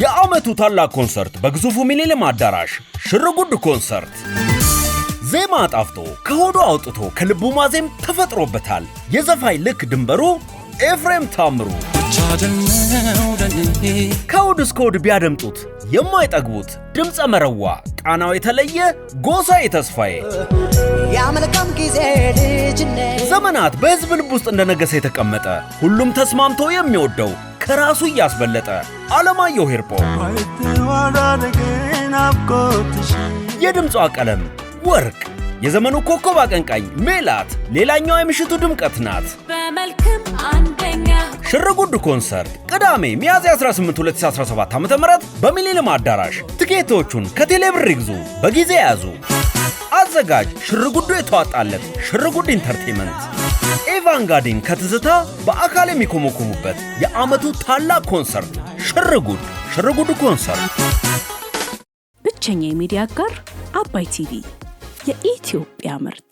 የዓመቱ ታላቅ ኮንሰርት በግዙፉ ሚሊኒየም አዳራሽ ሽርጉድ ኮንሰርት። ዜማ ጣፍጦ ከሆዱ አውጥቶ ከልቡ ማዜም ተፈጥሮበታል። የዘፋኝ ልክ ድንበሩ ኤፍሬም ታምሩ። ከሆድ እስከ ሆድ ቢያደምጡት የማይጠግቡት ድምፀ መረዋ ቃናው የተለየ ጎሳዬ ተስፋዬ። ዘመናት በሕዝብ ልብ ውስጥ እንደነገሰ የተቀመጠ ሁሉም ተስማምቶ የሚወደው ከራሱ እያስበለጠ ዓለማየሁ ሂርጶ። የድምጿ ቀለም ወርቅ፣ የዘመኑ ኮከብ አቀንቃኝ ሜላት ሌላኛዋ የምሽቱ ድምቀት ናት። ሽርጉድ ኮንሰርት ቅዳሜ ሚያዝያ 18 2017 ዓ.ም በሚሊኒየም አዳራሽ። ትኬቶቹን ከቴሌብር ይግዙ፣ በጊዜ ያዙ። አዘጋጅ ሽርጉዱ የተዋጣለት ሽርጉድ ኢንተርቴይንመንት። ኤቫንጋዲን ከትዝታ በአካል የሚኮመኮሙበት የዓመቱ ታላቅ ኮንሰርት ሽርጉድ ኮንሰርት። ብቸኛ የሚዲያ አጋር አባይ ቲቪ፣ የኢትዮጵያ ምርጥ